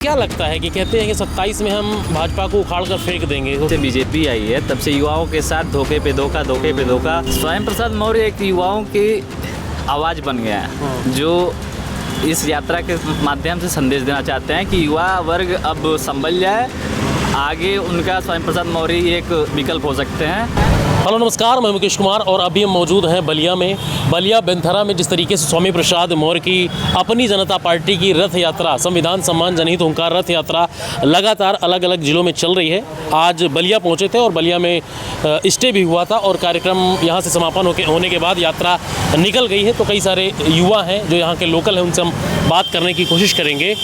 क्या लगता है कि कहते हैं कि 27 में हम भाजपा को उखाड़ कर फेंक देंगे। जब से बीजेपी आई है तब से युवाओं के साथ धोखे पे धोखा स्वयं प्रसाद मौर्य एक युवाओं की आवाज़ बन गया है, जो इस यात्रा के माध्यम से संदेश देना चाहते हैं कि युवा वर्ग अब संभल जाए, आगे उनका स्वयं प्रसाद मौर्य एक विकल्प हो सकते हैं। हेलो नमस्कार, मैं मुकेश कुमार और अभी हम मौजूद हैं बलिया में। बलिया बेंथरा में जिस तरीके से स्वामी प्रसाद मौर्य की अपनी जनता पार्टी की रथ यात्रा, संविधान सम्मान जनहित ओंकार रथ यात्रा लगातार अलग अलग जिलों में चल रही है। आज बलिया पहुंचे थे और बलिया में स्टे भी हुआ था और कार्यक्रम यहां से समापन होने के बाद यात्रा निकल गई है। तो कई सारे युवा हैं जो यहाँ के लोकल हैं, उनसे हम बात करने की कोशिश करेंगे।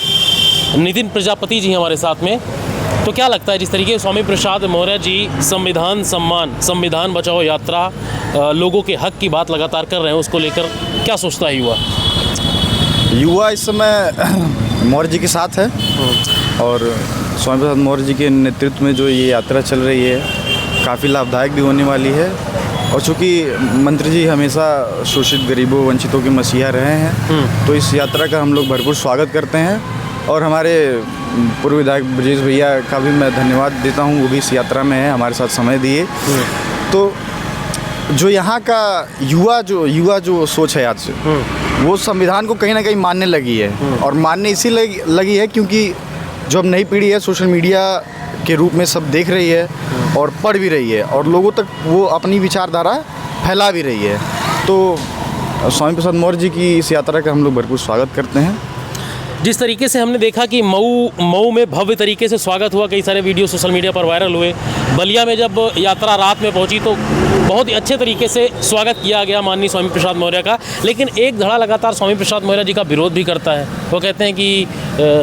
नितिन प्रजापति जी हमारे साथ में। तो क्या लगता है जिस तरीके से स्वामी प्रसाद मौर्य जी संविधान सम्मान, संविधान बचाओ यात्रा, लोगों के हक की बात लगातार कर रहे हैं, उसको लेकर क्या सोचता है युवा इस समय मौर्य जी के साथ है और स्वामी प्रसाद मौर्य जी के नेतृत्व में जो ये यात्रा चल रही है काफ़ी लाभदायक भी होने वाली है। और चूँकि मंत्री जी हमेशा शोषित गरीबों वंचितों के मसीहा रहे हैं, तो इस यात्रा का हम लोग भरपूर स्वागत करते हैं। और हमारे पूर्व विधायक ब्रजेश भैया का भी मैं धन्यवाद देता हूँ, वो भी इस यात्रा में है, हमारे साथ समय दिए। तो जो यहाँ का युवा जो सोच है आज, वो संविधान को कहीं ना कहीं मानने लगी है। और मानने इसी लगी है क्योंकि जो अब नई पीढ़ी है सोशल मीडिया के रूप में सब देख रही है और पढ़ भी रही है और लोगों तक वो अपनी विचारधारा फैला भी रही है। तो स्वामी प्रसाद मौर्य जी की इस यात्रा का हम लोग भरपूर स्वागत करते हैं। जिस तरीके से हमने देखा कि मऊ में भव्य तरीके से स्वागत हुआ, कई सारे वीडियो सोशल मीडिया पर वायरल हुए। बलिया में जब यात्रा रात में पहुंची तो बहुत ही अच्छे तरीके से स्वागत किया गया माननीय स्वामी प्रसाद मौर्य का। लेकिन एक धड़ा लगातार स्वामी प्रसाद मौर्य जी का विरोध भी करता है। वो कहते हैं कि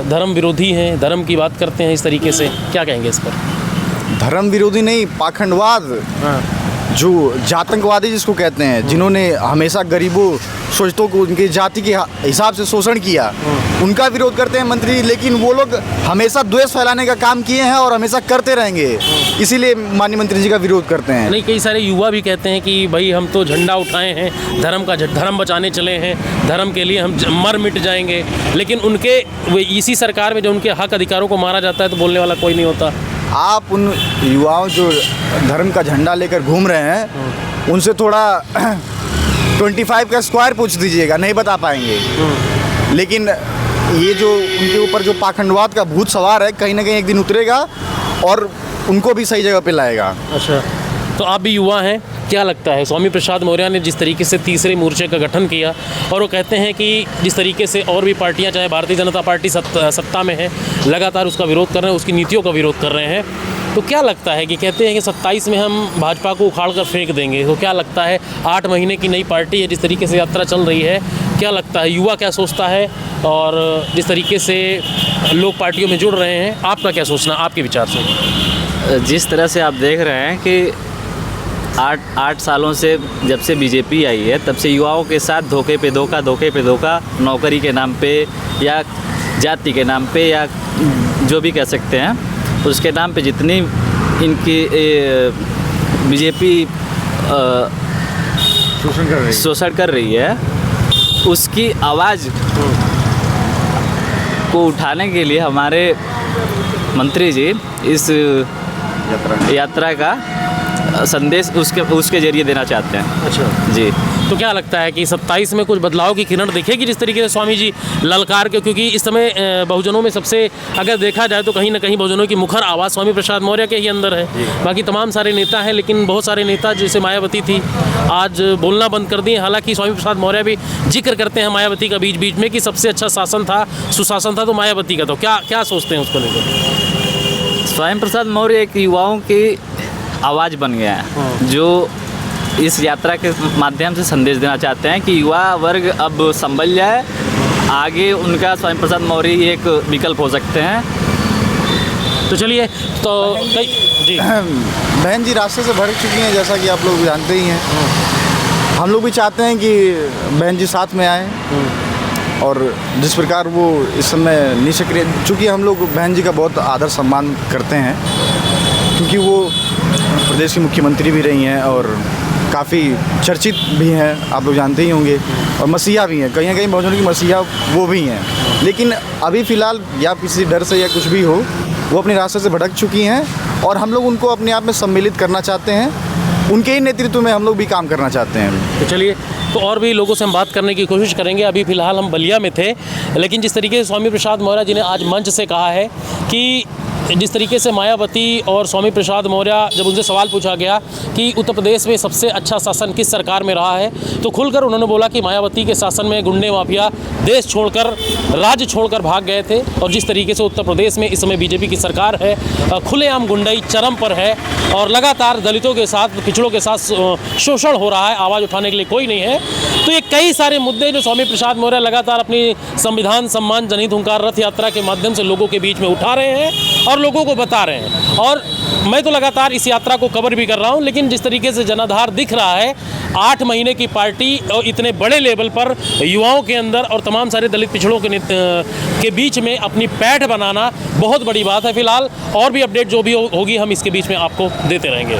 धर्म विरोधी हैं, धर्म की बात करते हैं इस तरीके से। क्या कहेंगे इस पर? धर्म विरोधी नहीं, पाखंडवाद, जो जातंकवादी जिसको कहते हैं, जिन्होंने हमेशा गरीबों शोषितों को उनकी जाति के हिसाब से शोषण किया, उनका विरोध करते हैं मंत्री। लेकिन वो लोग हमेशा द्वेष फैलाने का काम किए हैं और हमेशा करते रहेंगे, इसीलिए माननीय मंत्री जी का विरोध करते हैं। नहीं, कई सारे युवा भी कहते हैं कि भाई हम तो झंडा उठाए हैं, धर्म बचाने चले हैं, धर्म के लिए हम मर मिट जाएंगे। लेकिन उनके इसी सरकार में जो उनके हक अधिकारों को मारा जाता है तो बोलने वाला कोई नहीं होता। आप उन युवाओं जो धर्म का झंडा लेकर घूम रहे हैं, उनसे थोड़ा 25 का स्क्वायर पूछ दीजिएगा, नहीं बता पाएंगे। लेकिन ये जो उनके ऊपर जो पाखंडवाद का भूत सवार है, कहीं ना कहीं एक दिन उतरेगा और उनको भी सही जगह पे लाएगा। अच्छा, तो आप भी युवा हैं, क्या लगता है स्वामी प्रसाद मौर्य ने जिस तरीके से तीसरे मोर्चे का गठन किया और वो कहते हैं कि जिस तरीके से और भी पार्टियां, चाहे भारतीय जनता पार्टी सत्ता में है, लगातार उसका विरोध कर रहे हैं, उसकी नीतियों का विरोध कर रहे हैं, तो क्या लगता है कि कहते हैं कि 27 में हम भाजपा को उखाड़ कर फेंक देंगे, तो क्या लगता है 8 महीने की नई पार्टी है, जिस तरीके से यात्रा चल रही है, क्या लगता है युवा क्या सोचता है और जिस तरीके से लोग पार्टियों में जुड़ रहे हैं, आपका क्या सोचना, आपके विचार से? जिस तरह से आप देख रहे हैं कि 8 सालों से जब से बीजेपी आई है तब से युवाओं के साथ धोखे पे धोखा, नौकरी के नाम पे या जाति के नाम पे या जो भी कह सकते हैं, उसके नाम पे जितनी इनकी बीजेपी शोषण कर रही है, उसकी आवाज़ को उठाने के लिए हमारे मंत्री जी इस यात्रा का संदेश उसके जरिए देना चाहते हैं। अच्छा जी, तो क्या लगता है कि 27 में कुछ बदलाव की किरण दिखेगी जिस तरीके से स्वामी जी ललकार के, क्योंकि इस समय बहुजनों में सबसे अगर देखा जाए तो कहीं ना कहीं बहुजनों की मुखर आवाज़ स्वामी प्रसाद मौर्य के ही अंदर है। बाकी तमाम सारे नेता हैं, लेकिन बहुत सारे नेता जैसे मायावती थी, आज बोलना बंद कर दिए। हालांकि स्वामी प्रसाद मौर्य भी जिक्र करते हैं मायावती का बीच बीच में कि सबसे अच्छा शासन था, सुशासन था तो मायावती का। तो क्या सोचते हैं उसको लेकर? स्वयं प्रसाद मौर्य एक युवाओं की आवाज़ बन गया है, जो इस यात्रा के माध्यम से संदेश देना चाहते हैं कि युवा वर्ग अब संभल जाए, आगे उनका स्वयं प्रसाद मौर्य एक विकल्प हो सकते हैं। तो चलिए, तो जी बहन जी रास्ते से भर चुकी हैं, जैसा कि आप लोग जानते ही हैं। हम लोग भी चाहते हैं कि बहन जी साथ में आएँ और जिस प्रकार वो इस समय निष्क्रिय, चूँकि हम लोग बहन जी का बहुत आदर सम्मान करते हैं, क्योंकि वो प्रदेश की मुख्यमंत्री भी रही हैं और काफ़ी चर्चित भी हैं, आप लोग जानते ही होंगे, और मसीहा भी हैं, कहीं ना कहीं बहुजनों की मसीहा वो भी हैं। लेकिन अभी फ़िलहाल या किसी डर से या कुछ भी हो, वो अपने रास्ते से भटक चुकी हैं और हम लोग उनको अपने आप में सम्मिलित करना चाहते हैं। उनके ही नेतृत्व में हम लोग भी काम करना चाहते हैं। तो चलिए, तो और भी लोगों से हम बात करने की कोशिश करेंगे। अभी फ़िलहाल हम बलिया में थे, लेकिन जिस तरीके से स्वामी प्रसाद मौर्य जी ने आज मंच से कहा है कि जिस तरीके से मायावती और स्वामी प्रसाद मौर्य, जब उनसे सवाल पूछा गया कि उत्तर प्रदेश में सबसे अच्छा शासन किस सरकार में रहा है, तो खुलकर उन्होंने बोला कि मायावती के शासन में गुंडे माफिया देश छोड़कर, राज्य छोड़कर भाग गए थे। और जिस तरीके से उत्तर प्रदेश में इस समय बीजेपी की सरकार है, खुलेआम गुंडाई चरम पर है और लगातार दलितों के साथ, पिछड़ों के साथ शोषण हो रहा है, आवाज़ उठाने के लिए कोई नहीं है। तो ये कई सारे मुद्दे जो स्वामी प्रसाद मौर्य लगातार अपनी संविधान सम्मान जनहित हुंकार रथ यात्रा के माध्यम से लोगों के बीच में उठा रहे हैं और लोगों को बता रहे हैं। और मैं तो लगातार इस यात्रा को कवर भी कर रहा हूं, लेकिन जिस तरीके से जनाधार दिख रहा है, 8 महीने की पार्टी और इतने बड़े लेवल पर युवाओं के अंदर और तमाम सारे दलित पिछड़ों के बीच में अपनी पैठ बनाना बहुत बड़ी बात है। फिलहाल और भी अपडेट जो भी होगी हम इसके बीच में आपको देते रहेंगे।